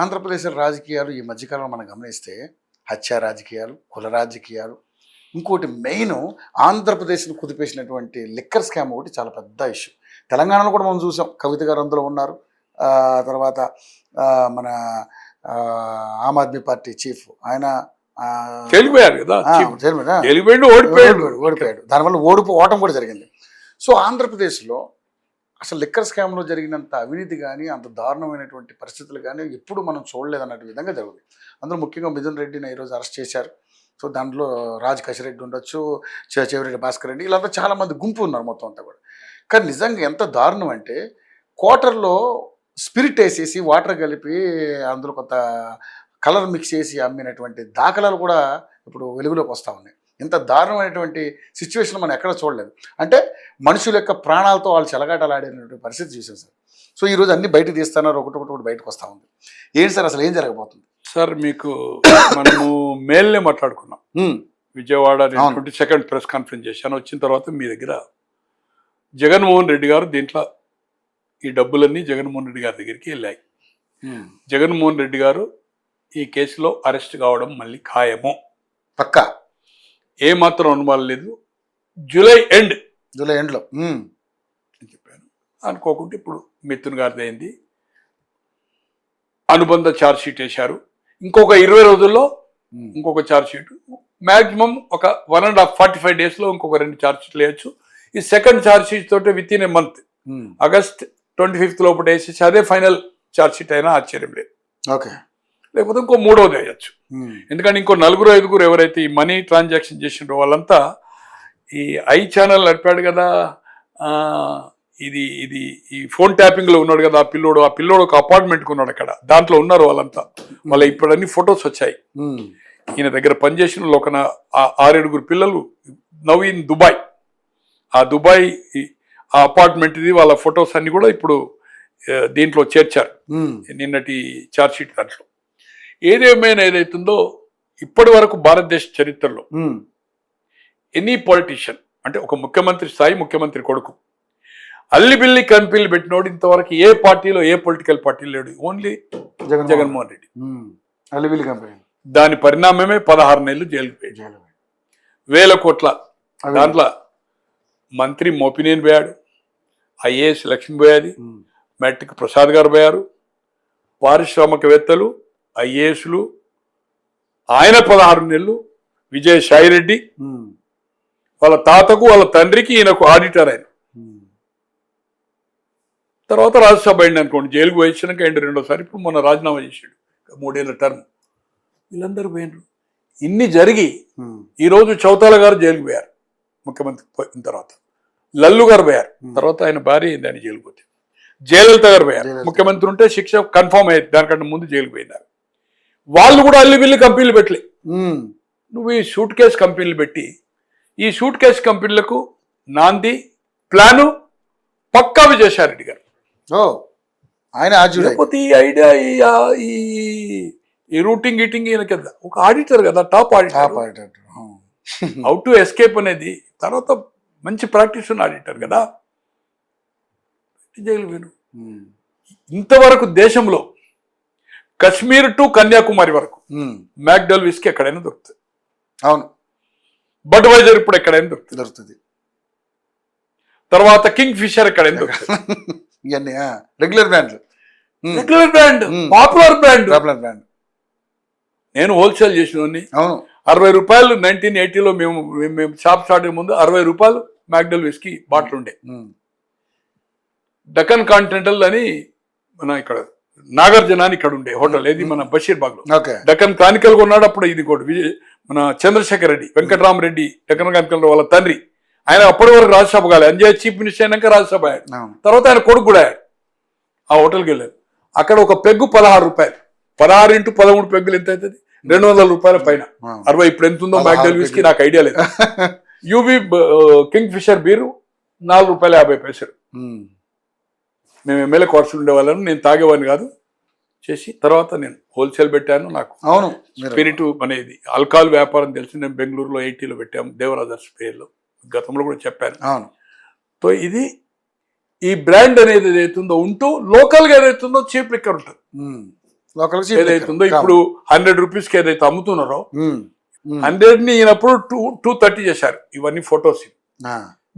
ఆంధ్రప్రదేశ్ రాజకీయాలు ఈ మధ్యకాలంలో మనం గమనిస్తే హత్య రాజకీయాలు, కుల రాజకీయాలు, ఇంకోటి మెయిన్ ఆంధ్రప్రదేశ్ను కుదిపేసినటువంటి లిక్కర్ స్కామ్ ఒకటి చాలా పెద్ద ఇష్యూ. తెలంగాణలో కూడా మనం చూసాం, కవిత గారు అందులో ఉన్నారు. తర్వాత మన ఆమ్ ఆద్మీ పార్టీ చీఫ్ ఆయన తెలిపారు కదా, ఓడిపోయాడు. దానివల్ల ఓటం కూడా జరిగింది. సో ఆంధ్రప్రదేశ్లో అసలు లిక్కర్ స్కామ్లో జరిగినంత అవినీతి కానీ, అంత దారుణమైనటువంటి పరిస్థితులు కానీ ఎప్పుడు మనం చూడలేదన్నట్టు విధంగా జరుగుతుంది. అందులో ముఖ్యంగా మిథున్ రెడ్డిని ఈరోజు అరెస్ట్ చేశారు. సో దాంట్లో రాజ్ కసిరెడ్డి ఉండొచ్చు, చెవిరెడ్డి భాస్కర్ రెడ్డి, వీళ్ళంతా చాలామంది గుంపు ఉన్నారు మొత్తం అంతా కూడా. కానీ నిజంగా ఎంత దారుణం అంటే క్వార్టర్లో స్పిరిట్ వేసేసి వాటర్ కలిపి అందులో కొంత కలర్ మిక్స్ చేసి అమ్మినటువంటి దాఖలాలు కూడా ఇప్పుడు వెలుగులోకి వస్తూ ఉన్నాయి. ఇంత దారుణమైనటువంటి సిచ్యువేషన్ మనం ఎక్కడ చూడలేదు. అంటే మనుషుల యొక్క ప్రాణాలతో వాళ్ళు చెలగాటలాడినటువంటి పరిస్థితి చూసాం సార్. సో ఈరోజు అన్ని బయటకు తీస్తున్నారు, ఒకటి బయటకు వస్తూ ఉంది. ఏంటి సార్ అసలు ఏం జరగబోతుంది? సార్ మీకు మనము మేల్నే మాట్లాడుకున్నాం. విజయవాడ 22nd ప్రెస్ కాన్ఫరెన్స్ చేశాను. వచ్చిన తర్వాత మీ దగ్గర జగన్మోహన్ రెడ్డి గారు దీంట్లో ఈ డబ్బులన్నీ జగన్మోహన్ రెడ్డి గారి దగ్గరికి వెళ్ళాయి. జగన్మోహన్ రెడ్డి గారు ఈ కేసులో అరెస్ట్ కావడం మళ్ళీ ఖాయము, పక్కా, ఏమాత్రం అనుమానం లేదు. జూలై ఎండ్లో అని చెప్పాను. అనుకోకుండా ఇప్పుడు మిథున్ గారిది అయింది, అనుబంధ ఛార్జ్ షీట్ వేశారు. ఇంకొక 20 రోజుల్లో ఇంకొక ఛార్జ్ షీట్, మ్యాక్సిమం ఒక 1.5 45 డేస్లో ఇంకొక 2 ఛార్జ్ షీట్లు వేయచ్చు. ఈ సెకండ్ ఛార్జ్ షీట్ తోటే with in a month August 25th లోపల వేసేసి అదే ఫైనల్ ఛార్జ్ షీట్ అయినా ఆశ్చర్యం లేదు. ఓకే, లేకపోతే ఇంకో 3వది వేయచ్చు. ఎందుకంటే ఇంకో 4-5 ఎవరైతే ఈ మనీ ట్రాన్సాక్షన్ చేసిండ్రో వాళ్ళంతా ఈ ఐ ఛానల్ నడిపాడు కదా, ఇది ఈ ఫోన్ ట్యాపింగ్ లో ఉన్నాడు కదా ఆ పిల్లోడు ఒక అపార్ట్మెంట్కి ఉన్నాడు అక్కడ, దాంట్లో ఉన్నారు వాళ్ళంతా. వాళ్ళ ఇప్పుడు అన్ని ఫొటోస్ వచ్చాయి. ఈయన దగ్గర పనిచేసిన వాళ్ళు ఒక 6-7 పిల్లలు నవ్ ఇన్ దుబాయ్. ఆ దుబాయ్ ఆ అపార్ట్మెంట్ ఇది, వాళ్ళ ఫొటోస్ అన్ని కూడా ఇప్పుడు దీంట్లో చేర్చారు నిన్నటి ఛార్జ్ షీట్ దాంట్లో. ఏదేమైనా ఏదైతుందో ఇప్పటి వరకు భారతదేశ చరిత్రలో ఎనీ పొలిటీషియన్ అంటే ఒక ముఖ్యమంత్రి స్థాయి ముఖ్యమంత్రి కొడుకు అల్లిబిల్లి కంపెనీలు పెట్టినోడు ఇంతవరకు ఏ పార్టీలో ఏ పొలిటికల్ పార్టీ లేడు, ఓన్లీ జగన్మోహన్ రెడ్డి. అల్లిబిల్లి కంపెనీ దాని పరిణామమే 16 నెలలు జైలుకు పోయాడు. 1000 కోట్ల దాంట్లో మంత్రి మోపినేని పోయాడు, ఐఏఎస్ లక్ష్మి పోయాది, మెట్రిక్ ప్రసాద్ గారు పోయారు, పారిశ్రామికవేత్తలు ఐఏఎస్లు ఆయన 16 నెలలు, విజయసాయి రెడ్డి వాళ్ళ తాతకు వాళ్ళ తండ్రికి ఈయనకు ఆడిటర్ ఆయన. తర్వాత రాజ్యసభ అయింది అనుకోండి, జైలుకు వేసినాక అండి 2వ సారి. ఇప్పుడు మొన్న రాజీనామా చేసాడు, 3 ఏళ్ల టర్మ్. వీళ్ళందరూ పోయినారు. ఇన్ని జరిగి ఈరోజు చౌతాల గారు జైలుకు పోయారు ముఖ్యమంత్రి పోయిన తర్వాత, లల్లు గారు పోయారు తర్వాత, ఆయన భార్య అయింది ఆయన జైలుకు పోతే, జయలలిత గారు పోయారు. ముఖ్యమంత్రి ఉంటే శిక్ష కన్ఫర్మ్ అయ్యేది, దానికంటే ముందు జైలుకు పోయినారు. వాళ్ళు కూడా అల్లిబిల్లి కంపెనీలు పెట్టలే. నువ్వు ఈ సూట్ కేసు కంపెనీలు పెట్టి ఈ సూట్ కేసు కంపెనీలకు నాంది ప్లాను పక్కా విజయసాయిరెడ్డి గారు. ఆయన లేకపోతే ఈ ఐడియా ఈ రూటింగ్ గీటింగ్ ఈయన కదా, ఒక ఆడిటర్ కదా, top auditor. How to escape అనేది తర్వాత మంచి ప్రాక్టీస్ ఉన్న ఆడిటర్ కదా, జైలు వేరు. ఇంతవరకు దేశంలో కశ్మీర్ టు కన్యాకుమారి వరకు మ్యాక్డల్ విస్కీ ఎక్కడైనా దొరుకుతుంది. అవును, బడ్వైజర్ ఇప్పుడు ఎక్కడైనా దొరుకుతుంది. తర్వాత కింగ్ ఫిషర్ ఎక్కడైనా దొరుకుతుంది. ఇవన్నీ రెగ్యులర్ బ్రాండ్, పాపులర్ బ్రాండ్. నేను హోల్సేల్ చేసిన 60 రూపాయలు 1980లో మేము షాప్ స్టార్ట్ అయ్యే ముందు 60 రూపాయలు మ్యాక్డల్ విస్కీ బాటిల్ ఉండే. డక్కన్ కాంటినెంటల్ అని మన ఇక్కడ నాగార్జున అని ఇక్కడ ఉండే హోటల్, ఏది మన బషీర్బాగ్ లో. డక్కన్ క్రానికల్ కొన్నాడు అప్పుడు. ఇది కూడా మన చంద్రశేఖర్ రెడ్డి, వెంకటరామరెడ్డి డక్కన్ క్రానికల్ వాళ్ళ తండ్రి. ఆయన అప్పటి వరకు రాజ్యసభ కాలేదు, అంజయ్ చీఫ్ మినిస్టర్ అయినాక రాజ్యసభ అయ్యాడు. తర్వాత ఆయన కొడుకు కూడా అయ్యాడు. ఆ హోటల్కి వెళ్ళారు. అక్కడ ఒక పెగ్గు 16 రూపాయలు, 16 × 13 పెగ్గులు ఎంత అవుతుంది? 200 రూపాయల పైన. 60 ఇప్పుడు ఎంత ఉందో మ్యాక్డల్ విస్కీ నాకు ఐడియా లేదు. యూబీ కింగ్ ఫిషర్ బీరు 4 రూపాయల 50 పైసలు. మేము ఎమ్మెల్యే క్వార్టర్స్ ఉండేవాళ్ళను, నేను తాగేవాడిని కాదు. చేసి తర్వాత నేను హోల్సేల్ పెట్టాను. నాకు స్పిరిట్ అనేది ఆల్కహాల్ వ్యాపారం తెలిసి నేను బెంగళూరులో 80లో పెట్టాము, దేవరాజర్స్ పేర్లో, గతంలో కూడా చెప్పాను. సో ఇది ఈ బ్రాండ్ అనేది ఏదైతుందో ఉంటూ లోకల్గా ఏదైతుందో చీప్ లిక్కర్ ఉంటుంది. లోకల్ ఏదైతుందో ఇప్పుడు 100 రూపీస్కి ఏదైతే అమ్ముతున్నారో 100ని ఈయనప్పుడు 230 చేశారు. ఇవన్నీ ఫొటోస్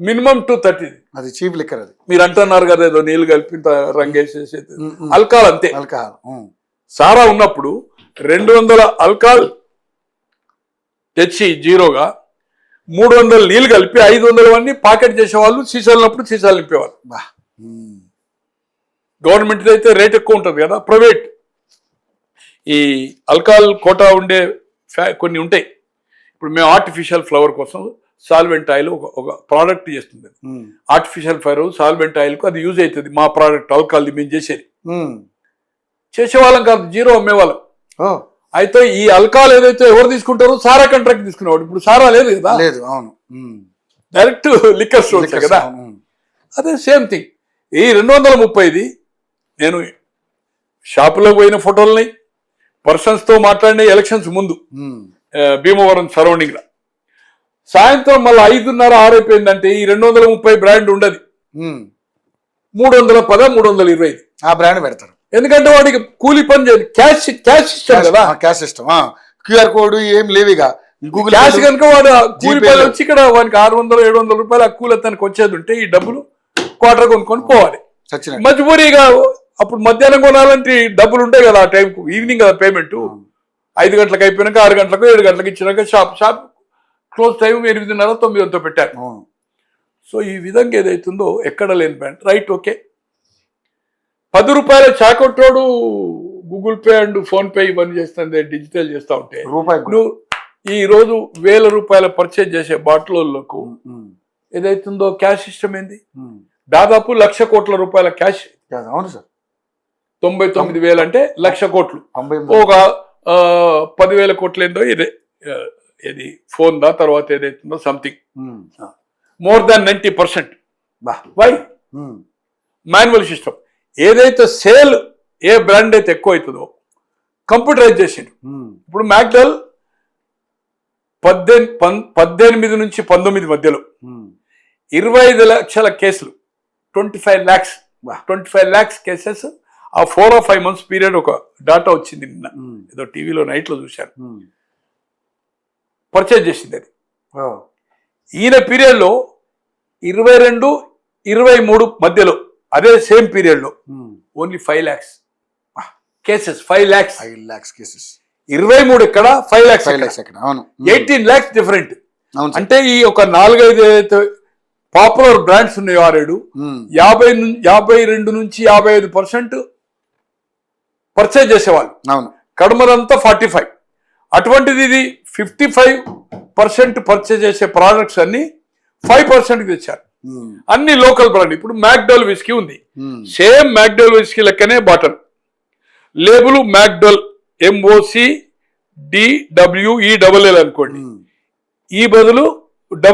మినిమం 230. అది చీప్ లిక్కర్. అది మీరు అంటున్నారు కదా ఏదో నీళ్లు కలిపి రంగేసేసేది. ఆల్కహాల్ అంతే. ఆల్కహాల్ సారా ఉన్నప్పుడు 200 ఆల్కహాల్ తెచ్చి జీరోగా 300 నీళ్లు కలిపి 500 అన్ని పాకెట్ చేసేవాళ్ళు. సీసాలున్నప్పుడు సీసాలు నింపేవాళ్ళు. గవర్నమెంట్ అయితే రేట్ ఎక్కువ ఉంటుంది కదా. ప్రైవేట్ ఈ ఆల్కహాల్ కోటా ఉండే కొన్ని ఉంటాయి. ఇప్పుడు మేము ఆర్టిఫిషియల్ ఫ్లవర్ కోసం సాల్వెంట్ ఆయిల్ ఒక ప్రోడక్ట్ చేస్తుంది. ఆర్టిఫిషియల్ ఫ్లవర్ సాల్వెంట్ ఆయిల్కు అది యూజ్ అవుతుంది. మా ప్రోడక్ట్ ఆల్కహాల్ మేము చేసేవాళ్ళం కాదు, జీరో అమ్మేవాళ్ళం. అయితే ఈ ఆల్కహాల్ ఏదైతే ఎవరు తీసుకుంటారో సారా కాంట్రాక్ట్ తీసుకునేవాడు. ఇప్పుడు సారా లేదు కదా. లేదు. అవును. డైరెక్ట్ లిక్కర్ స్టోర్స్ కదా. అదే సేమ్ థింగ్. ఈ 230 నేను షాపులోకి పోయిన ఫోటోలని, పర్సన్స్తో మాట్లాడిన ఎలక్షన్స్ ముందు భీమవరం సరౌండింగ్ లో సాయంత్రం మళ్ళీ 5:30, 6 అయిపోయిందంటే ఈ 230 బ్రాండ్ ఉండదు. 310, 325 ఆ బ్రాండ్ పెడతారు. ఎందుకంటే వాడికి కూలీ పని చేయాలి. క్యాష్ సిస్టమ్ కదా. Cash system. క్యూఆర్ కోడ్ ఏం లేవు. ఇక గూగుల్ క్యాష్ కనుక వాడు కూలి పని వచ్చి ఇక్కడ వానికి 600, 700 రూపాయలు ఆ కూలి అతనికి వచ్చేది ఉంటే ఈ డబ్బులు క్వార్టర్ కొనుక్కొని పోవాలి. మజ్బూరీగా అప్పుడు మధ్యాహ్నం కొనాలంటే డబ్బులు ఉంటాయి కదా ఆ టైంకు. ఈవినింగ్ కదా పేమెంట్. 5 గంటలకు అయిపోయినాక 6 గంటలకు 7 గంటలకు ఇచ్చినాక షాప్ క్లోజ్ టైం 8:30, 9 పెట్టారు. సో ఈ విధంగా ఏదైతుందో ఎక్కడ లేని బ్రాండ్. Right, okay. 10 రూపాయల చాకొట్టోడు Google Pay and PhonePe ఇవన్నీ చేస్తుంది, డిజిటల్ చేస్తూ ఉంటే నువ్వు ఈ రోజు 1000 రూపాయల పర్చేజ్ చేసే బాటిల్లకు ఏదైతుందో క్యాష్ సిస్టమ్ ఏంది? దాదాపు 1,00,000 కోట్ల రూపాయల క్యాష్. అవును సార్. 99,000 అంటే 1,00,000 కోట్లు. ఒక 10,000 కోట్లు ఏందో ఇది ఫోన్ దా తర్వాత ఏదైతుందో something more than 90%. Why? Manual system. ఏదైతే సేల్ ఏ బ్రాండ్ అయితే ఎక్కువ అవుతుందో కంప్యూటరైజ్ చేసిండు. ఇప్పుడు మ్యాక్డల్ 18 నుంచి 19 మధ్యలో 25 లక్షల కేసులు, 25 lakhs కేసెస్ ఆ 4 or 5 months పీరియడ్ ఒక డాటా వచ్చింది నిన్న, ఏదో టీవీలో నైట్లో చూశాను. పర్చేజ్ చేసింది అది. ఈయన పీరియడ్లో 22, 23 మధ్యలో అదే సేమ్ పీరియడ్లో only 5 lakhs cases. 5 lakhs cases. 23 ఇక్కడ, 5 lakhs ఇక్కడ. 18 lakhs డిఫరెంట్. అంటే ఈ ఒక 4-5 ఏదైతే పాపులర్ బ్రాండ్స్ ఉన్నాయో 52 నుంచి 55% పర్చేజ్ చేసేవాళ్ళు. కడమరంతా 45. అటువంటిది ఇది 55% పర్చేజ్ చేసే ప్రోడక్ట్స్ అన్ని 5% తెచ్చారు. అన్ని లోకల్ బ్రాండ్. ఇప్పుడు మ్యాక్డోల్ విస్కీ ఉంది, సేమ్ మ్యాక్డోల్ విస్కీ లెక్కనే బాటల్ లేబుల్ మ్యాక్డోల్ MOCDWELL అనుకోండి. ఈ బదులు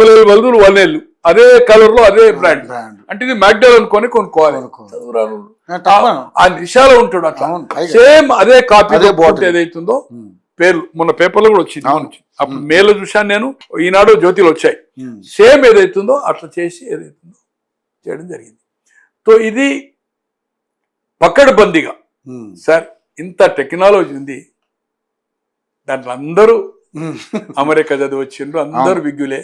LL బదులు 1L అదే కలర్ లో అదే బ్రాండ్. అంటే ఇది మ్యాక్డోల్ అనుకొని కొనుక్కోవాలి. ఆ నిషాలో ఉంటాడు అట్లా. సేమ్ అదే కాపీ ఏదైతుందో పేర్లు మొన్న పేపర్లో కూడా వచ్చింది. అప్పుడు మేలో చూశాను నేను, ఈనాడు జ్యోతిలో వచ్చాయి. సేమ్ ఏదైతుందో అట్లా చేసి ఏదైతుందో చేయడం జరిగింది. సో ఇది పకడ్బందీగా. సార్ ఇంత టెక్నాలజీ ఉంది, దాంట్లో అందరూ అమెరికా చదివి వచ్చిండ్రు, అందరూ విగ్గులే.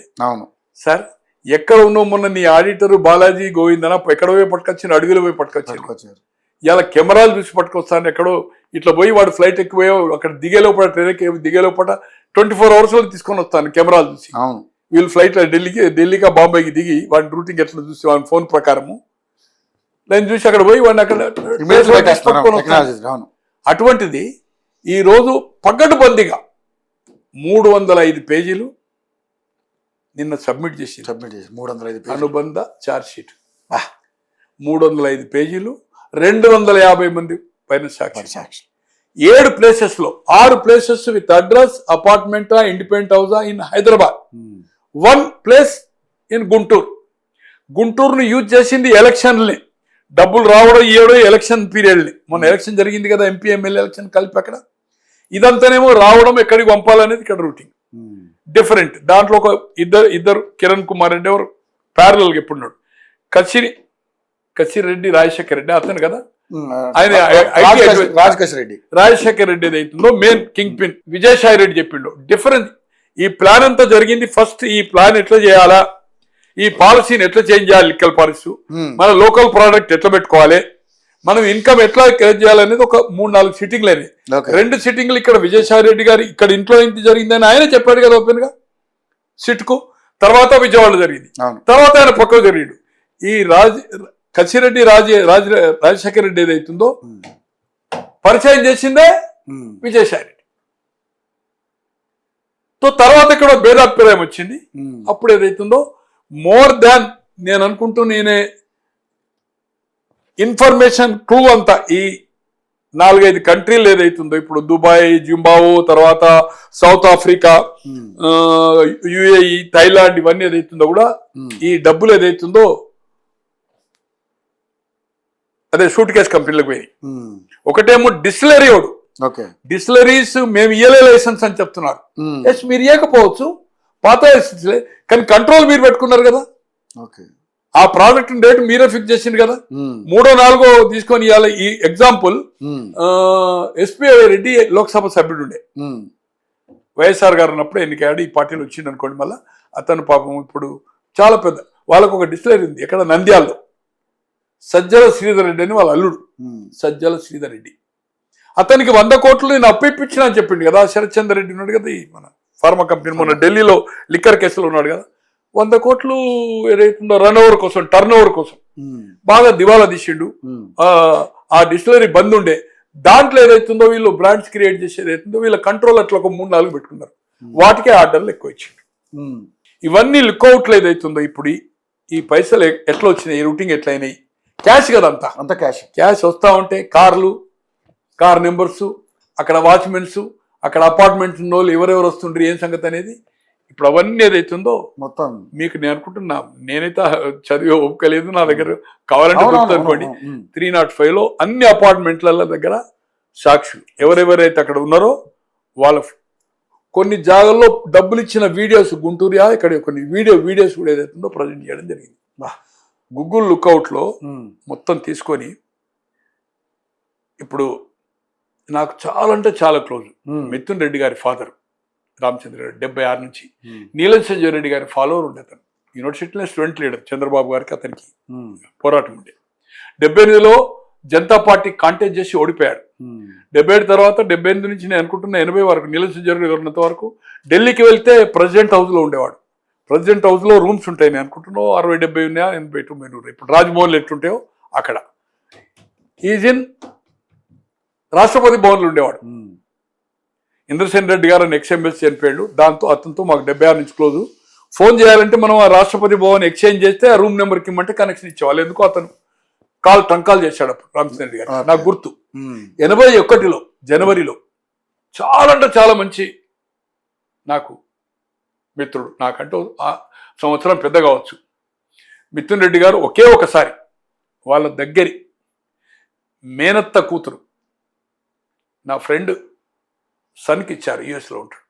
సార్ ఎక్కడ ఉన్నావు? మొన్న నీ ఆడిటర్ బాలాజీ గోవిందన ఎక్కడో పోయి పట్టుకొచ్చిన, అడుగులో పోయి పట్టుకొచ్చారు. ఇలా కెమెరాలు చూసి పట్టుకొస్తాను. ఎక్కడో ఇట్లా పోయి వాడు ఫ్లైట్ ఎక్కిపోయో అక్కడ దిగే లోపల, ట్రైన్ దిగే లోపల 24 hours లో తీసుకొని వస్తాను కెమెరాలు చూసి. వీళ్ళు ఫ్లైట్ ఢిల్లీకి బాంబేకి దిగి వాడి రూటింగ్ ఎట్లా చూసి వాడి ఫోన్ ప్రకారము నేను చూసి అక్కడ పోయి వాడిని అక్కడ. అటువంటిది ఈరోజు పకడ్బందీగా 305 పేజీలు నిన్న సబ్మిట్ చేసి 305 అనుబంధ ఛార్జ్ షీట్. 305 పేజీలు, 250 మంది పైన సాక్షి. 7 ప్లేసెస్ లో, 6 places with address, apartment, independent house in Hyderabad, 1 place in Guntur. గుంటూరుని యూజ్ చేసింది ఎలక్షన్లని, డబ్బులు రావడం ఇవ్వడం ఎలక్షన్ పీరియడ్ని. మొన్న ఎలక్షన్ జరిగింది కదా, ఎంపీ ఎమ్మెల్యే ఎలక్షన్ కలిపి అక్కడ. ఇదంతానేమో రావడం ఎక్కడికి పంపాలనేది ఇక్కడ రూటింగ్ డిఫరెంట్. దాంట్లో ఒక ఇద్దరు కిరణ్ కుమార్ రెడ్డి ఎవరు ప్యారలల్గా ఎప్పుడున్నాడు. కచిరి కసిరెడ్డి రాజశేఖర రెడ్డి అతను కదా ఉమ్, ఆయన రాజకేశ్ రెడ్డి. రాజశేఖర రెడ్డి ఏదైతుందో main king pin Vijayasai Reddy చెప్పిండు డిఫరెంట్. ఈ ప్లాన్ అంతా జరిగింది ఫస్ట్ ఈ ప్లాన్ ఎట్లా చేయాలా, ఈ పాలసీని ఎట్లా చేంజ్ చేయాలి, లిక్కల్ పాలసీ మన లోకల్ ప్రోడక్ట్ ఎట్లా పెట్టుకోవాలి, మనం ఇన్కమ్ ఎట్లా క్రియేట్ చేయాలనేది ఒక 3-4 సిట్టింగ్లు అయినాయి. Okay. 2 సిట్టింగ్లు ఇక్కడ విజయసాయి రెడ్డి గారు ఇక్కడ ఇంట్లో ఇంత జరిగిందని ఆయన చెప్పాడు కదా ఓపెన్ గా సిట్కు. తర్వాత విజయవాడ జరిగింది, అవును. తర్వాత ఆయన పక్కకు జరిగిండు. ఈ కసిరెడ్డి రాజశేఖర రెడ్డి ఏదైతుందో పరిచయం చేసిందే ఉమ్, విజయసాయి రెడ్డి. తో తర్వాత ఇక్కడ భేదాభిప్రాయం వచ్చింది. ఉమ్, అప్పుడు ఏదైతుందో మోర్ దాన్ నేను అనుకుంటూ నేనే ఇన్ఫర్మేషన్ క్లూ అంతా ఈ 4-5 కంట్రీలు ఏదైతుందో ఇప్పుడు దుబాయ్, జింబాబు, తర్వాత సౌత్ ఆఫ్రికా, ఉమ్, యుఏఈ, థైలాండ్ ఇవన్నీ ఏదైతుందో కూడా ఈ డబ్బులు ఏదైతుందో అదే సూట్ కేస్ కంపెనీలకు పోయి. ఉమ్, ఒకటేమో డిస్టిలరీ వాడు ఓకే. డిస్టిలరీస్ మేము ఇయ్యలే లైసెన్స్ అని చెప్తున్నారు. ఉమ్, ఎస్ మీరు ఇవ్వకపోవచ్చు, పాత లైసెన్స్లే, కానీ కంట్రోల్ మీరు పెట్టుకున్నారు కదా, ఓకే. ఆ ప్రోడక్ట్ రేటు మీరే ఫిక్స్ చేసింది కదా. ఉమ్, 3-4 తీసుకొని ఇవ్వాలి. ఈ ఎగ్జాంపుల్ ఉమ్, ఎస్పీ రెడ్డి లోక్సభ సభ్యుడు ఉండే, ఉమ్, వైఎస్ఆర్ గారు ఉన్నప్పుడు ఎన్నికయ్యాడు, ఈ పార్టీలో వచ్చింది అనుకోండి. మళ్ళీ అతను పాపం ఇప్పుడు చాలా పెద్ద వాళ్ళకు ఒక డిస్టిలరీ ఉంది ఎక్కడ నంద్యాలలో, సజ్జల శ్రీధర్ రెడ్డి అని వాళ్ళ అల్లుడు ఉమ్, సజ్జల శ్రీధర్ రెడ్డి. అతనికి 100 కోట్లు నేను అప్పిప్పించిన అని చెప్పిండు కదా. శరత్ చంద్ర రెడ్డి ఉన్నాడు కదా, ఈ మన ఫార్మా కంపెనీ మొన్న ఢిల్లీలో లిక్కర్ కేసులో ఉన్నాడు కదా. 100 కోట్లు ఏదైతుందో టర్న్ ఓవర్ కోసం ఉమ్, బాగా దివాలా తీసిండు. ఉమ్, ఆ డిస్టిలరీ బంద్ ఉండే, దాంట్లో ఏదైతుందో వీళ్ళు బ్రాండ్స్ క్రియేట్ చేసేది ఏదైతుందో వీళ్ళ కంట్రోల్ అట్లా ఒక 3-4 పెట్టుకున్నారు. వాటికే ఆర్డర్లు ఎక్కువ ఇచ్చిండు. ఉమ్, ఇవన్నీ లుక్అవుట్లు ఏదైతుందో ఇప్పుడు ఈ పైసలు ఎట్లా వచ్చినాయి, రూటింగ్ ఎట్లా అయినాయి, క్యాష్ కదా అంత క్యాష్. క్యాష్ వస్తూ ఉంటే కార్ నెంబర్స్, అక్కడ వాచ్మెన్స్, అక్కడ అపార్ట్మెంట్స్ ఉన్న వాళ్ళు ఎవరెవరు వస్తుండ్రు ఏం సంగతి అనేది ఇప్పుడు అవన్నీ ఏదైతుందో మొత్తం మీకు నేను అనుకుంటున్నా. నేనైతే చదివే ఒప్పుకోలేదు, నా దగ్గర కావాలంటే గుర్తునుకోండి. 305లో అన్ని అపార్ట్మెంట్ల దగ్గర సాక్షులు ఎవరెవరైతే అక్కడ ఉన్నారో వాళ్ళ కొన్ని జాగాల్లో డబ్బులు ఇచ్చిన వీడియోస్ గుంటూరుయా ఇక్కడ కొన్ని వీడియోస్ కూడా ఏదైతుందో ప్రజెంట్ చేయడం జరిగింది. గూగుల్ లుక్అవుట్లో మొత్తం తీసుకొని ఇప్పుడు నాకు చాలా అంటే చాలా క్లోజ్ మిథున్ రెడ్డి గారి ఫాదర్ రామచంద్ర రెడ్డి 76 నుంచి నీలం సంజయ్ రెడ్డి గారి ఫాలోవర్ ఉండే అతను యూనివర్సిటీలో స్టూడెంట్ లీడర్ చంద్రబాబు గారికి అతనికి పోరాటం ఉండే. 78లో జనతా పార్టీ కాంటెస్ట్ చేసి ఓడిపోయాడు. 77 తర్వాత 78 నుంచి నేను అనుకుంటున్నా 80 వరకు నీలం సంజయ్ రెడ్డి గారు ఉన్నంత వరకు ఢిల్లీకి వెళ్తే ప్రెసిడెంట్ హౌస్లో ఉండేవాడు. ప్రెసిడెంట్ హౌస్లో రూమ్స్ ఉంటాయి, నేను అనుకుంటున్నా 60-70 ఉన్నాయా 80-90. ఇప్పుడు రాజ్భవన్లు ఎట్లుంటాయో అక్కడ ఈజ్ ఇన్ రాష్ట్రపతి భవన్లు ఉండేవాడు. ఇంద్రసేన్ రెడ్డి గారు ఎక్స్ఎంఎస్ చనిపోయాడు. దాంతో అతనితో మాకు 76 నుంచి క్లోజు. ఫోన్ చేయాలంటే మనం ఆ రాష్ట్రపతి భవన్ ఎక్స్చేంజ్ చేస్తే ఆ రూమ్ నెంబర్కి ఇమ్మంటే కనెక్షన్ ఇచ్చేవాళ్ళు. ఎందుకో అతను ట్రంకాల్ చేశాడు అప్పుడు రామచంద్ర రెడ్డి గారు, నాకు గుర్తు. 81లో జనవరిలో చాలా అంటే చాలా మంచి నాకు మిత్రుడు, నాకంటూ ఆ సంవత్సరం పెద్ద కావచ్చు. మిథున్ రెడ్డి గారు ఒకే ఒకసారి వాళ్ళ దగ్గరి మేనత్త కూతురు నా ఫ్రెండ్ సన్కి ఇచ్చారు, యుఎస్లో ఉంటాడు.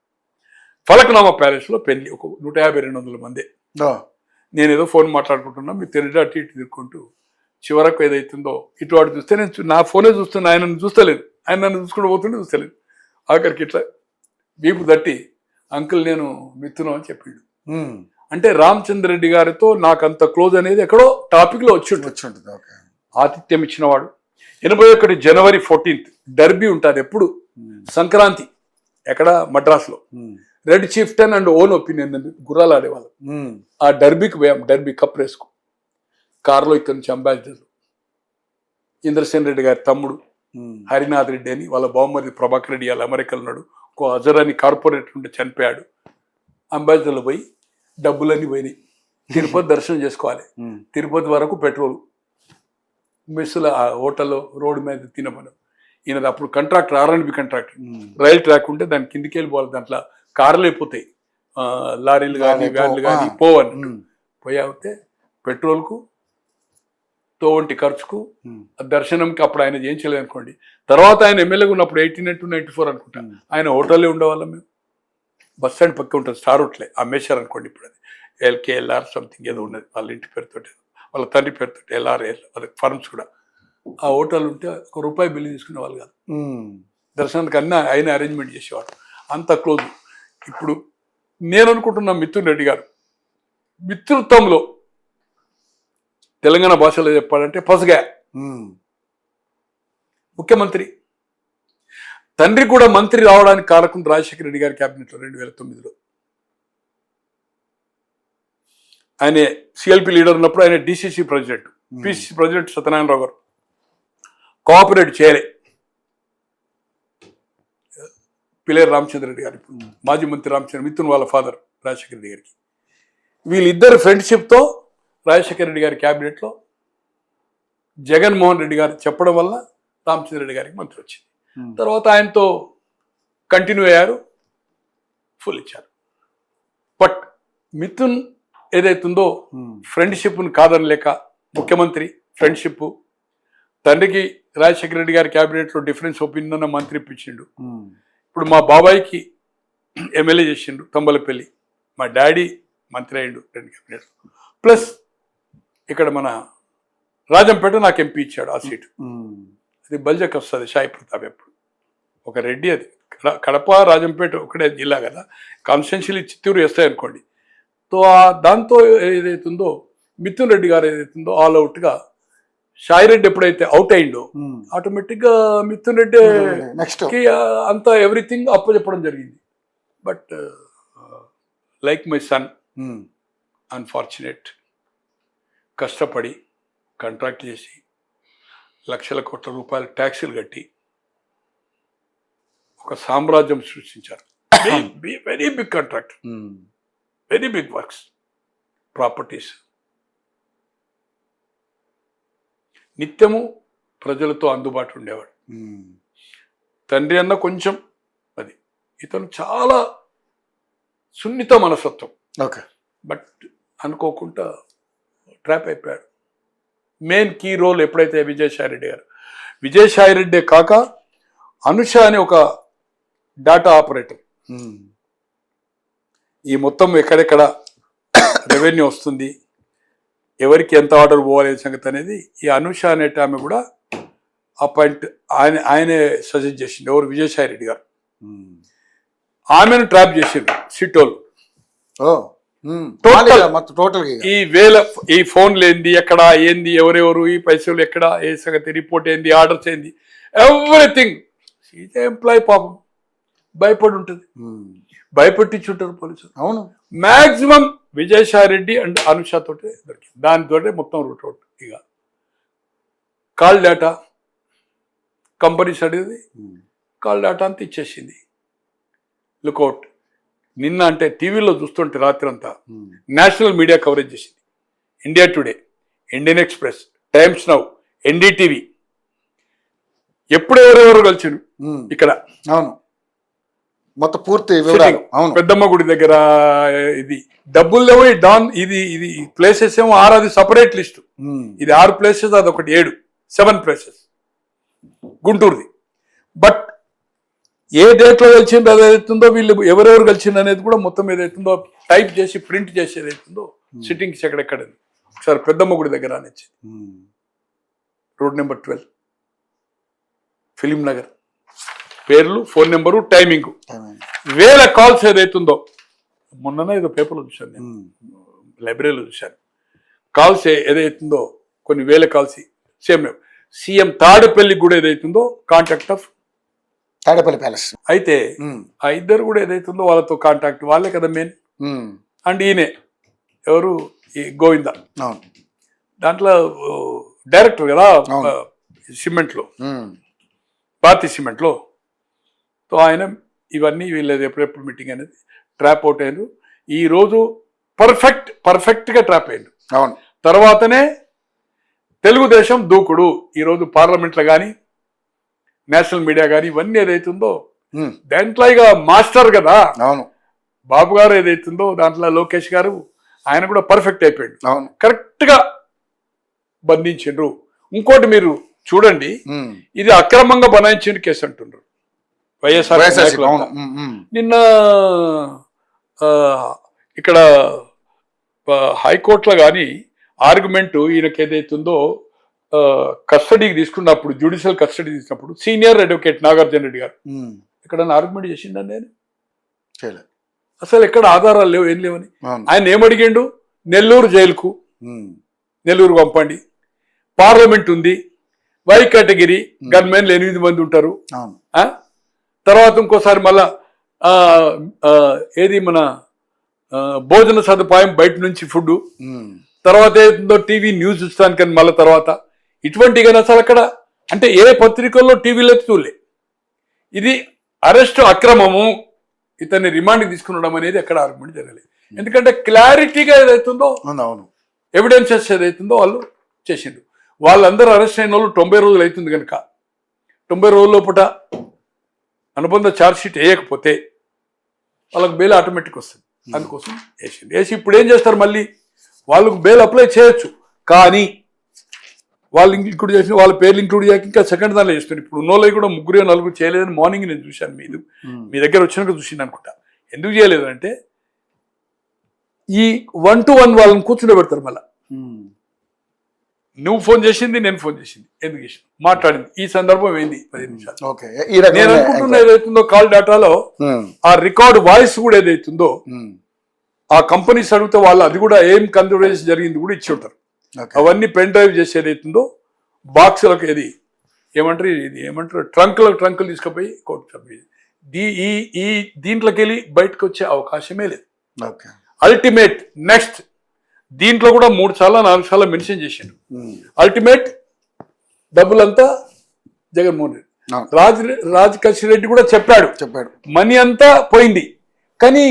ఫలక్నామా ప్యాలెస్లో పెళ్లి, ఒక 150-200 మంది. నేనేదో ఫోన్ మాట్లాడుకుంటున్నా, మీ తెలియదు అటు ఇటు తిరుక్కుంటూ చివరకు ఏదైతుందో ఇటు వాడు చూస్తే నేను నా ఫోనే చూస్తున్నా, ఆయన నన్ను చూస్తలేదు, ఆయన నన్ను చూసుకుంటూ పోతుంటే చూస్తలేదు. ఆఖరికి ఇట్లా వీపు తట్టి అంకుల్ నేను మిథునం అని చెప్పిండు. అంటే రామచంద్ర రెడ్డి గారితో నాకు అంత క్లోజ్ అనేది ఎక్కడో టాపిక్లో వచ్చి ఉంటుంది. ఆతిథ్యం ఇచ్చినవాడు. 81 జనవరి 14 డర్బీ ఉంటుంది ఎప్పుడు సంక్రాంతి, ఎక్కడ మద్రాసులో. రెడ్ చీఫ్టన్ అండ్ ఓన్ ఒపీనియన్ అని గుర్రాలు ఆడేవాళ్ళం. ఆ డర్బీకి పోయాం, డర్బీ కప్ రేసుకు. కారులో ఇక్కడ నుంచి అంబాసిడర్లు ఇంద్రసేన్ రెడ్డి గారి తమ్ముడు హరినాథ్ రెడ్డి అని, వాళ్ళ బామ్మది ప్రభాకర్ రెడ్డి వాళ్ళ అమెరికాలో ఉన్నాడు. ఒక అజర్ అని కార్పొరేటర్ ఉంటే చనిపోయాడు. అంబాసిడర్లు పోయి డబ్బులన్నీ పోయినాయి. తిరుపతి దర్శనం చేసుకోవాలి, తిరుపతి వరకు పెట్రోల్, మెస్సుల హోటల్లో రోడ్డు మీద తినమని. ఈయనది అప్పుడు contractor, R&B contractor. Rail track ఉంటే దాని కిందికి వెళ్ళిపోవాలి, దాంట్లో కార్లు అయిపోతాయి, లారీలు కానీ వ్యాన్లు కానీ పోవని. పోయావుతే పెట్రోల్కు తోవంటి ఖర్చుకు దర్శనంకి అప్పుడు ఆయన చేయించలేదు అనుకోండి. తర్వాత ఆయన ఎమ్మెల్యేగా ఉన్నప్పుడు 1892-94 అనుకుంటాను ఆయన హోటల్లో ఉండేవాళ్ళం మేము. బస్ స్టాండ్ పక్క ఉంటుంది, స్టార్ హోటలే, అమ్మేశారు అనుకోండి ఇప్పుడు. అది LKLR సంథింగ్ ఏదో ఉన్నది వాళ్ళ ఇంటి పేరుతో. వాళ్ళ తండ్రి పేరుతో LRL అది ఫర్మ్స్ కూడా. ఆ హోటల్ ఉంటే ₹1 బిల్లు తీసుకునే వాళ్ళు కాదు. దర్శనానికి అన్నీ ఆయన అరేంజ్మెంట్ చేసేవాడు, అంత క్లోజ్. ఇప్పుడు నేను అనుకుంటున్నా మిథున్ రెడ్డి గారు మిత్రుత్వంలో తెలంగాణ భాషలో చెప్పాలంటే పసుగా ముఖ్యమంత్రి. తండ్రి కూడా మంత్రి రావడానికి కారకం రాజశేఖర రెడ్డి గారి క్యాబినెట్లో 2009లో. ఆయన సిఎల్పి లీడర్ ఉన్నప్పుడు ఆయన DCC president, PCC president Satyanarayana Rao గారు కోఆపరేట్ చేయలే. పిల్లేరు రామచంద్ర రెడ్డి గారు ఇప్పుడు మాజీ మంత్రి రామచంద్ర, మిథున్ వాళ్ళ ఫాదర్ రాజశేఖర రెడ్డి గారికి. వీళ్ళిద్దరు ఫ్రెండ్షిప్తో రాజశేఖర రెడ్డి గారి క్యాబినెట్లో జగన్మోహన్ రెడ్డి గారు చెప్పడం వల్ల రామచంద్ర రెడ్డి గారికి మంత్రి వచ్చింది. తర్వాత ఆయనతో కంటిన్యూ అయ్యారు, ఫుల్ ఇచ్చారు. బట్ మిథున్ ఏదైతుందో ఫ్రెండ్షిప్ను కాదనలేక ముఖ్యమంత్రి ఫ్రెండ్షిప్, తండ్రికి రాజశేఖర రెడ్డి గారి క్యాబినెట్లో డిఫరెన్స్ ఒపీనియన్ ఉన్న మంత్రి ఇప్పించిండు. ఇప్పుడు మా బాబాయికి ఎమ్మెల్యే చేసిండు తంబలపల్లి, మా డాడీ మంత్రి అయ్యిండు 2 క్యాబినెట్లు. ప్లస్ ఇక్కడ మన రాజంపేట నాకు ఎంపీ ఇచ్చాడు ఆ సీటు. అది బల్జకి వస్తుంది సాయి ప్రతాప్. ఎప్పుడు ఒక రెడ్డి, అది కడప రాజంపేట ఒకటే జిల్లా కదా, కాన్స్టిట్యున్సీలు చిత్తూరు వేస్తాయి అనుకోండి. సో దాంతో ఏదైతుందో మిథున్ రెడ్డి గారు ఏదైతుందో ఆల్ అవుట్గా సాయిరెడ్డి ఎప్పుడైతే అవుట్ అయిందో ఆటోమేటిక్గా మిథున్ రెడ్డి అంతా ఎవ్రీథింగ్ అప్పచెప్పడం జరిగింది. But like my son unfortunate, కష్టపడి కాంట్రాక్ట్ చేసి లక్షల కోట్ల రూపాయల ట్యాక్సీలు కట్టి ఒక సామ్రాజ్యం సృష్టించారు. Very big contract, very big works, properties. నిత్యము ప్రజలతో అందుబాటు ఉండేవాడు. తండ్రి అన్న కొంచెం అది, ఇతను చాలా సున్నిత మనస్తత్వం. ఓకే. బట్ అనుకోకుండా ట్రాప్ అయిపోయాడు. మెయిన్ కీ రోల్ ఎప్పుడైతే విజయసాయి రెడ్డి కాక అనుష అని ఒక డాటా ఆపరేటర్, ఈ మొత్తం ఎక్కడెక్కడ రెవెన్యూ వస్తుంది, ఎవరికి ఎంత ఆర్డర్ పోవాలి సంగతి అనేది ఈ అనుష అనేట ఆమె కూడా అపాయింట్ ఆయనే సజెస్ట్ చేసింది. ఎవరు? విజయసాయి రెడ్డి గారు. ఆమెను ట్రాప్ చేసిండు సిట్టోలు. ఈ ఫోన్లు ఏంది, ఎక్కడ ఏంది, ఎవరెవరు, ఈ పైసలు ఎక్కడ, ఏ సంగతి, రిపోర్ట్ ఏంది, ఆర్డర్స్ ఏంది, ఎవ్రీథింగ్. ఈజ్ ఎంప్లాయ్ పాపం భయపడి ఉంటుంది, భయపెట్టించుంటారు పోలీసులు. అవును, మ్యాక్సిమం విజయసాయి రెడ్డి అండ్ అనుషతో దొరికింది. దానితోటే మొత్తం రూట్ అవుట్. ఇక కాల్ డేటా కంపెనీస్ అడిగింది, కాల్ డేటా అంతా ఇచ్చేసింది. లుకౌట్. నిన్న అంటే టీవీలో చూస్తుంటే రాత్రి అంతా నేషనల్ మీడియా కవరేజ్ చేసింది. India today, Indian express, times now, NDTV. ఎప్పుడు ఎవరెవరు కలిసి ఇక్కడ. అవును, మొత్తం పూర్తి వివరాలు. అవును, పెద్దమ్మ గుడి దగ్గర ఇది డబ్బులు లేవు. డాన్ ఇది ప్లేసెస్ ఏమో 6, అది సపరేట్ లిస్టు. ఇది 6 ప్లేసెస్, అది ఒకటి 7 ప్లేసెస్ గుంటూరుది. బట్ ఏ డేట్లో కలిసిందో అది ఏదైతుందో, వీళ్ళు ఎవరెవరు కలిసింది అనేది కూడా మొత్తం ఏదైతుందో టైప్ చేసి ప్రింట్ చేసి ఏదైతుందో సిట్టింగ్స్ ఎక్కడెక్కడ. ఒకసారి పెద్దమ్మ గుడి దగ్గర అనేసి రోడ్ నెంబర్ 12 ఫిలిం నగర్, పేర్లు, ఫోన్ నెంబరు, టైమింగ్, వేల కాల్స్ ఏదైతుందో. మొన్ననే ఏదో పేపర్లో చూశాను, నేను లైబ్రరీలో చూశాను. కాల్స్ ఏదైతుందో కొన్ని వేల కాల్స్. సేమ్ సీఎం తాడేపల్లికి కూడా ఏదైతుందో కాంటాక్ట్ ఆఫ్ తాడేపల్లి ప్యాలెస్. అయితే ఆ ఇద్దరు కూడా ఏదైతుందో వాళ్ళతో కాంటాక్ట్ వాళ్ళే కదా మెయిన్. అండ్ ఈయనే ఎవరు, ఈ గోవింద, దాంట్లో డైరెక్టర్ కదా సిమెంట్లో, భారతీ సిమెంట్లో. సో ఆయన ఇవన్నీ వీళ్ళది ఎప్పుడెప్పుడు మీటింగ్ అనేది ట్రాప్ అవుట్ అయ్యారు. ఈరోజు పర్ఫెక్ట్గా ట్రాప్ అయ్యారు. అవును, తర్వాతనే తెలుగుదేశం దూకుడు. ఈరోజు పార్లమెంట్లో కానీ నేషనల్ మీడియా కానీ ఇవన్నీ ఏదైతుందో దాంట్లో ఇక మాస్టర్ కదా. అవును, బాబు గారు ఏదైతుందో దాంట్లో లోకేష్ గారు ఆయన కూడా పర్ఫెక్ట్ అయిపోయాడు. అవును, కరెక్ట్గా బంధించిండ్రు. ఇంకోటి మీరు చూడండి, ఇది అక్రమంగా బనాయించిన కేసు అంటున్నారు వైఎస్ఆర్. నిన్న ఇక్కడ హైకోర్టులో కానీ ఆర్గ్యుమెంట్ ఈయనకి ఏదైతుందో కస్టడీకి తీసుకున్నప్పుడు, జ్యుడిషియల్ కస్టడీ తీసుకున్నప్పుడు సీనియర్ అడ్వకేట్ నాగార్జున రెడ్డి గారు ఎక్కడన్నా ఆర్గ్యుమెంట్ చేసిండని నేను చేయలేదు. అసలు ఎక్కడ ఆధారాలు లేవు, ఏం లేవని. అవును. ఆయన ఏమడిగిండు, నెల్లూరు జైలుకు, నెల్లూరు పంపండి, పార్లమెంట్ ఉంది, వై కేటగిరీ గన్మెన్లు 8 మంది ఉంటారు. అవును. తర్వాత ఇంకోసారి మళ్ళా ఏది మన భోజన సదుపాయం బయట నుంచి ఫుడ్, తర్వాత ఏదో టీవీ న్యూస్ చూస్తానికని మళ్ళీ తర్వాత ఇటువంటి కానీ అసలు అక్కడ అంటే ఏ పత్రికల్లో టీవీలో చూడలే. ఇది అరెస్టు అక్రమము, ఇతన్ని రిమాండ్కి తీసుకునడం అనేది ఎక్కడ ఆర్గ్యుమెంట్ జరగలేదు. ఎందుకంటే క్లారిటీగా ఏదైతుందో, అవును, ఎవిడెన్సెస్ ఏదైతుందో వాళ్ళు చేసిండు. వాళ్ళందరూ అరెస్ట్ అయిన వాళ్ళు 90 రోజులు అవుతుంది కనుక 90 రోజుల లోపల అనుబంధ ఛార్జ్షీట్ వేయకపోతే వాళ్ళకి బెయిల్ ఆటోమేటిక్ వస్తుంది. అందుకోసం వేసి ఇప్పుడు ఏం చేస్తారు, మళ్ళీ వాళ్ళకు బెయిల్ అప్లై చేయొచ్చు, కానీ వాళ్ళు ఇంక్లూడ్ చేసిన వాళ్ళ పేర్లు ఇంక్లూడ్ చేయక ఇంకా సెకండ్ దానిలో చేస్తున్నారు. ఇప్పుడు ఉన్నోళ్ళకి కూడా 3-4 చేయలేదని మార్నింగ్ నేను చూశాను, మీ దగ్గర వచ్చినాక చూసింది అనుకుంటా. ఎందుకు చేయలేదు అంటే ఈ 1-to-1 వాళ్ళని కూర్చుండబెడతారు. మళ్ళీ నువ్వు ఫోన్ చేసింది, నేను ఫోన్ చేసింది, ఎందుకు చేసింది, మాట్లాడింది, ఈ సందర్భం ఏంది 10 నిమిషాలు. నేను అనుకుంటున్నా ఏదైతుందో కాల్ డేటాలో ఆ రికార్డ్ వాయిస్ కూడా ఏదైతుందో ఆ కంపెనీస్ అడిగితే వాళ్ళు అది కూడా ఏం కన్సిడరేషన్ జరిగింది కూడా ఇచ్చి ఉంటారు. అవన్నీ పెన్ డ్రైవ్ చేసి ఏదైతుందో బాక్సులకు ఏది ఏమంటారు ట్రంకులు తీసుకుపోయి కోర్టు సబ్మిట్. ఈ దీంట్లోకి వెళ్ళి బయటకు వచ్చే అవకాశమే లేదు. అల్టిమేట్ నెక్స్ట్ దీంట్లో కూడా 3 సార్లు 4 సార్లు మెన్షన్ చేసిండు. అల్టిమేట్ డబ్బులంతా జగన్మోహన్ రెడ్డి. రాజకేష్ రెడ్డి కూడా చెప్పాడు మనీ అంతా పోయింది, కానీ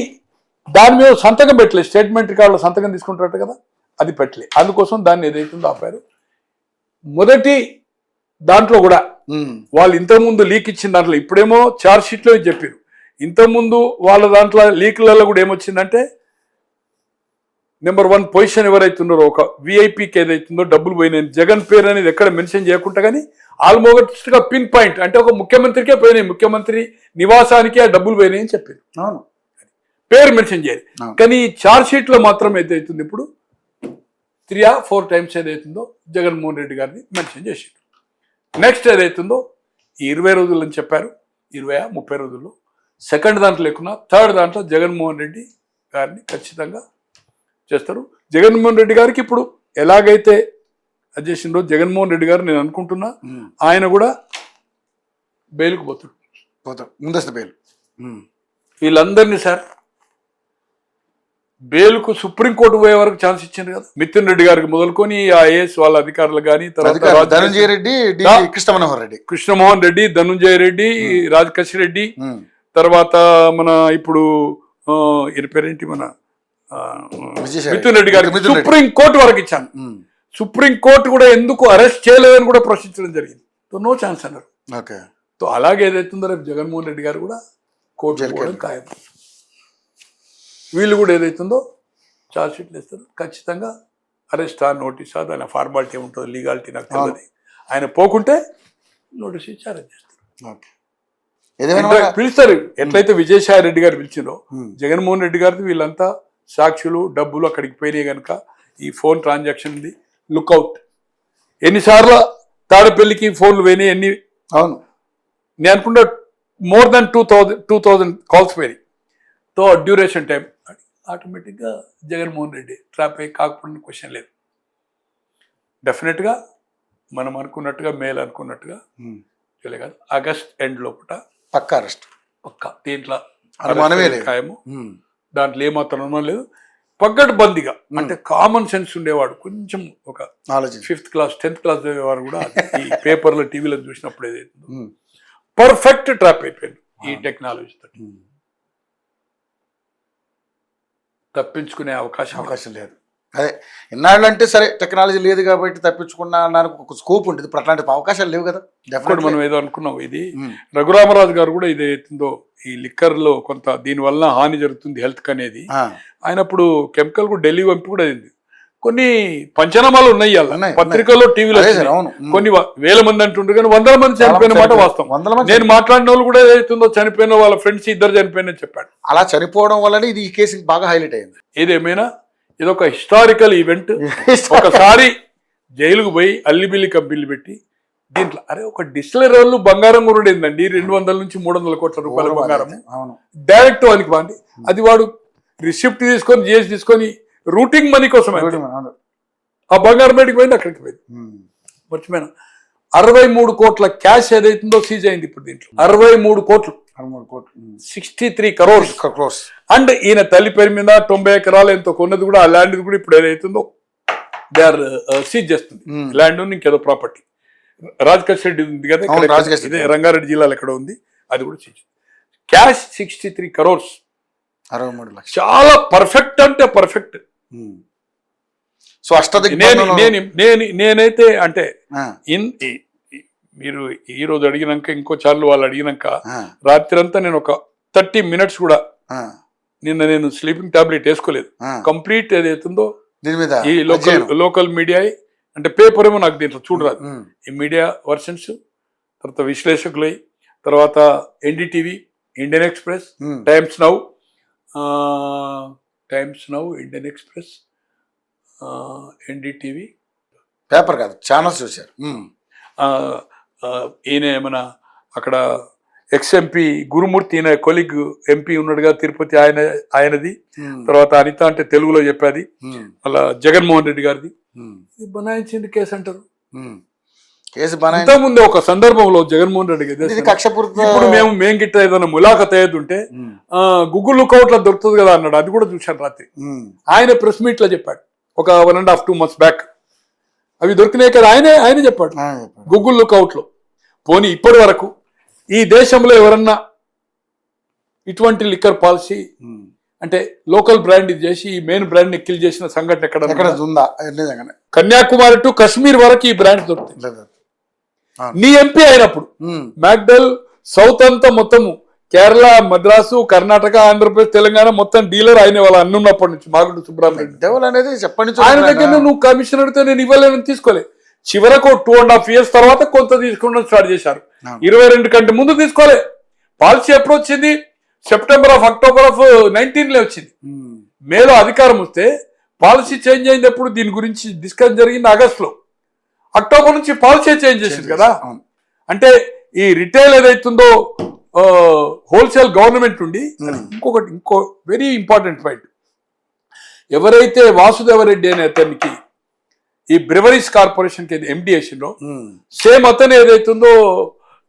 దాని మీద సంతకం పెట్టలేదు. స్టేట్మెంట్ రికార్డులో సంతకం తీసుకుంటారట కదా, అది పెట్టలేదు. అందుకోసం దాన్ని ఏదైతుందో ఆపారు. మొదటి దాంట్లో కూడా వాళ్ళు ఇంతకుముందు లీక్ ఇచ్చిన దాంట్లో, ఇప్పుడేమో ఛార్జ్ షీట్లో చెప్పారు, ఇంతకుముందు వాళ్ళ దాంట్లో లీక్లలో కూడా ఏమొచ్చిందంటే నెంబర్ 1 పొజిషన్ ఎవరైతున్నారో ఒక విఐపికి ఏదైతుందో డబ్బులు పోయినాయి. జగన్ పేరు అనేది ఎక్కడ మెన్షన్ చేయకుండా కానీ ఆల్మోస్ట్ గా పిన్ పాయింట్ అంటే ఒక ముఖ్యమంత్రికే పోయినాయి, ముఖ్యమంత్రి నివాసానికి ఆ డబ్బులు పోయినాయి అని చెప్పారు. పేరు మెన్షన్ చేయాలి, కానీ ఈ ఛార్జ్ షీట్ లో మాత్రం ఏదైతుంది ఇప్పుడు 3 or 4 టైమ్స్ ఏదైతుందో జగన్మోహన్ రెడ్డి గారిని మెన్షన్ చేసిండు. నెక్స్ట్ ఏదైతుందో ఈ 20 రోజులు అని చెప్పారు, 20-30 రోజుల్లో సెకండ్ దాంట్లో లేకున్నా థర్డ్ దాంట్లో జగన్మోహన్ రెడ్డి గారిని ఖచ్చితంగా చేస్తారు. జగన్మోహన్ రెడ్డి గారికి ఇప్పుడు ఎలాగైతే అది చేసిండో జగన్మోహన్ రెడ్డి గారు నేను అనుకుంటున్నా ఆయన కూడా బెయిల్కి పోతాడు, ముందస్తు బెయిల్. వీళ్ళందరినీ సార్ బెయిల్కు సుప్రీంకోర్టు పోయే వరకు ఛాన్స్ ఇచ్చింది కదా. మిథున్ రెడ్డి గారికి మొదలుకొని ఐఏఎస్ వాళ్ళ అధికారులు కానీ, తర్వాత ధనంజయ రెడ్డి, కృష్ణమోహన్ రెడ్డి, ధనంజయ రెడ్డి, రాజకేష్ రెడ్డి, తర్వాత మన ఇప్పుడు ఈయన పేరేంటి మన మిథున్ రెడ్డి గారికి సుప్రీంకోర్టు వరకు ఇచ్చాను. సుప్రీంకోర్టు కూడా ఎందుకు అరెస్ట్ చేయలేదని కూడా ప్రశ్నించడం జరిగింది. నో ఛాన్స్ అన్నారు. అలాగే ఏదైతుందో రేపు జగన్మోహన్ రెడ్డి గారు కూడా కోర్టు పోవడం ఖాయం. వీళ్ళు కూడా ఏదైతుందో ఛార్జ్ షీట్లు ఇస్తారు, ఖచ్చితంగా అరెస్ట్ నోటీసా దాని ఫార్మాలిటీ ఉంటుంది, లీగాలిటీ నాకు తెలియదు. ఆయన పోకుంటే నోటీస్ ఇచ్చి అరెస్ట్ చేస్తారు, పిలుస్తారు. ఎట్లయితే విజయసాయి రెడ్డి గారు పిలిచిందో జగన్మోహన్ రెడ్డి గారిది వీళ్ళంతా సాక్షులు డబ్బులు అక్కడికి పోయినాయి కనుక ఈ ఫోన్ ట్రాన్సాక్షన్ ఉంది, లుక్అవుట్. ఎన్నిసార్లు తాడపల్లికి ఫోన్లు పోయినాయి, ఎన్ని అవును నేను అనుకుంటా మోర్ దాన్ 2000 కాల్స్ పోయినాయి. తో డ్యూరేషన్ టైం ఆటోమేటిక్గా జగన్మోహన్ రెడ్డి ట్రాప్ అయ్యి కాకపోయిన క్వశ్చన్ లేదు. డెఫినెట్గా మనం అనుకున్నట్టుగా మేలు అనుకున్నట్టుగా కాదు, ఆగస్ట్ ఎండ్ లోపల పక్కా అరెస్ట్, పక్కా దీంట్లో ఖాయము, దాంట్లో ఏమాత్రం అనుమానం లేదు. పగ్గడ్బందీగా అంటే కామన్ సెన్స్ ఉండేవాడు, కొంచెం ఒక 5th క్లాస్ 10th క్లాస్ చదివేవాడు కూడా ఈ పేపర్లో టీవీలో చూసినప్పుడు ఏదైతే పర్ఫెక్ట్ ట్రాప్ అయిపోయింది ఈ టెక్నాలజీతో. తప్పించుకునే అవకాశం లేదు. అదే ఇన్నాళ్ళు అంటే సరే టెక్నాలజీ లేదు కాబట్టి తప్పించుకున్నా అన్నారు, ఒక స్కోప్ ఉంటుంది. ఇప్పుడు అట్లాంటి అవకాశాలు లేవు కదా. డెఫినెట్ మనం ఏదో అనుకున్నాం. ఇది రఘురామరాజు గారు కూడా ఇది అవుతుందో ఈ లిక్కర్ లో కొంత దీని వల్ల హాని జరుగుతుంది హెల్త్ అనేది ఆయన అప్పుడు కెమికల్ కూడా ఢిల్లీ పంపి కూడా అయింది. కొన్ని పంచనామాలు ఉన్నాయి పత్రికల్లో టీవీలో, కొన్ని వేల మంది అంటుండ్రు కానీ 100 మంది చనిపోయిన మాట వాస్తవం. నేను మాట్లాడిన వాళ్ళు కూడా ఏదైతుందో చనిపోయిన వాళ్ళ ఫ్రెండ్స్ 2 చనిపోయినని చెప్పాడు. అలా చనిపోవడం వల్లనే ఇది ఈ కేసు బాగా హైలైట్ అయింది. ఏదేమైనా ఇదొక హిస్టారికల్ ఈవెంట్. ఒకసారి జైలుకు పోయి అల్లిబిల్లి కంపెనీలు పెట్టి దీంట్లో అరే ఒక డిస్టిలరీ వాళ్ళు బంగారం కొనుడేందండి 200 నుంచి 300 కోట్ల రూపాయల బంగారం అవును డైరెక్ట్ వానికి బాండి. అది వాడు రిసిప్ట్ తీసుకొని జిఎస్ తీసుకొని రూటింగ్ మనీ కోసం ఆ బంగారం బయటికి పోయింది, అక్కడికి పోయింది. మర్చిపోయినా 63 కోట్ల క్యాష్ ఏదైతుందో సీజ్ అయింది ఇప్పుడు దీంట్లో. 63 కోట్లు 63 crores. అండ్ ఈయన తల్లి పేరు మీద 90 ఎకరాలు ఎంతో కొన్నది కూడా, ఆ ల్యాండ్ కూడా ఇప్పుడు ఏదైతుందో దే ఆర్ సీజ్ చేస్తుంది. ల్యాండ్ ఇంకేదో ప్రాపర్టీ రాజకేష్ రెడ్డి ఉంది కదా, ఇదే రంగారెడ్డి జిల్లాలో ఎక్కడ ఉంది, అది కూడా సీజ్. క్యాష్ 63 crores, 63 లక్షలు. చాలా పర్ఫెక్ట్ అంటే పర్ఫెక్ట్. సో నేనైతే అంటే మీరు ఈ రోజు అడిగినాక ఇంకో చార్లు వాళ్ళు అడిగినాక రాత్రి అంతా నేను ఒక 30 minutes కూడా నేను స్లీపింగ్ టాబ్లెట్ వేసుకోలేదు. కంప్లీట్ ఏదైతుందో ఈ లోకల్ మీడియా అంటే పేపర్ ఏమో నాకు దీంట్లో చూడరాదు. ఈ మీడియా వర్షన్స్, తర్వాత విశ్లేషకులై, తర్వాత NDTV, Indian express, times now, Indian express, NDTV paper కాదు ఛానల్స్ చూశారు. ఈయన ఏమైనా అక్కడ ఎక్స్ఎంపీ గురుమూర్తి, ఈయన కొలిగ్ ఎంపీ ఉన్నాడుగా తిరుపతి, ఆయనది. తర్వాత అనిత అంటే తెలుగులో చెప్పేది, అలా జగన్మోహన్ రెడ్డి గారిది. బనాయించింది కేసు అంటారు. ముందు ఒక సందర్భంలో జగన్మోహన్ రెడ్డి గారి ఇప్పుడు మేము గిట్ట ఏదైనా ములాఖత్ అయ్యేదుంటే గూగుల్ లుకౌట్ లో దొరుకుతుంది కదా అన్నాడు. అది కూడా చూశాను రాత్రి. ఆయన ప్రెస్ మీట్ లో చెప్పాడు ఒక 1.5-2 months బ్యాక్. అవి దొరికినాయి కదా, ఆయనే చెప్పాడు గూగుల్ లుకౌట్ లో. పోనీ ఇప్పటి వరకు ఈ దేశంలో ఎవరన్నా ఇటువంటి లిక్కర్ పాలసీ అంటే లోకల్ బ్రాండ్ ఇది చేసి ఈ మెయిన్ బ్రాండ్ ని కిల్ చేసిన సంఘటన ఎక్కడ ఉందా? కన్యాకుమారి టు కశ్మీర్ వరకు ఈ బ్రాండ్ దొరుకుతుంది. నీ ఎంపీ అయినప్పుడు మ్యాక్డల్ సౌత్ అంతా మొత్తము కేరళ, మద్రాసు, కర్ణాటక, ఆంధ్రప్రదేశ్, తెలంగాణ మొత్తం డీలర్ అయిన వాళ్ళు అన్నున్నప్పటి నుంచి మాగుంటు సుబ్రహ్మణ్యం అనేది చెప్పండి. ఆయన దగ్గర నువ్వు కమిషన్ అడిగితే నేను ఇవ్వలేనని తీసుకోలే. చివరకు 2.5 years తర్వాత కొంత తీసుకోవడం స్టార్ట్ చేశారు. 22 కంటే ముందు తీసుకోలే. పాలసీ ఎప్పుడు వచ్చింది? September, October 19 వచ్చింది. మేలో అధికారం వస్తే పాలసీ చేంజ్ అయింది. ఎప్పుడు దీని గురించి డిస్కస్ జరిగింది అగస్టులో. అక్టోబర్ నుంచి పాలసీ చేంజ్ చేసింది కదా. అంటే ఈ రిటైల్ ఏదైతుందో హోల్సేల్ గవర్నమెంట్ ఉండి. ఇంకో వెరీ ఇంపార్టెంట్ పాయింట్, ఎవరైతే వాసుదేవరెడ్డి అనే అతనికి ఈ బ్రివరీస్ కార్పొరేషన్ కి ఎండి చేసిండ్రో సేమ్ అతను ఏదైతుందో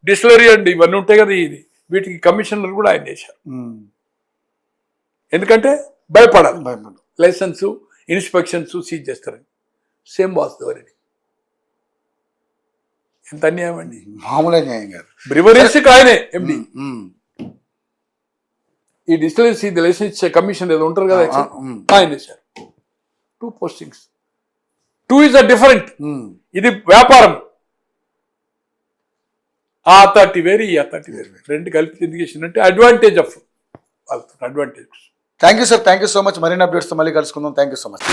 డిస్టిలరీ అండ్ ఇవన్నీ ఉంటాయి కదా, ఇది వీటికి కమిషనర్ కూడా ఆయన చేశారు. ఎందుకంటే భయపడాలి, లైసెన్స్ ఇన్స్పెక్షన్స్ సీజ్ చేస్తారని. సేమ్ వాసుదేవరెడ్డి. ఎంత అన్యాయం అండి, మామూలు అన్యాయం కాదు. బ్రివరీస్కి ఆయనే ఎండి. ఈ డిస్టిలరీస్ ఇది లైసెన్స్ ఇచ్చే కమిషన్ ఏదో ఉంటారు కదా, ఆయన చేశారు. 2 postings. 2 is a different. ఇది వ్యాపారం. ఆ అథారిటీ వేరు, ఈ అథారిటీ వేరు. రెండు కలిపి ఎందుకు చేసిందంటే అడ్వాంటేజ్ ఆఫ్ వాళ్ళతో advantage. Thank you sir, thank you so much. మరిన్ని అప్డేట్స్తో మళ్ళీ కలుసుకుందాం. Thank you so much.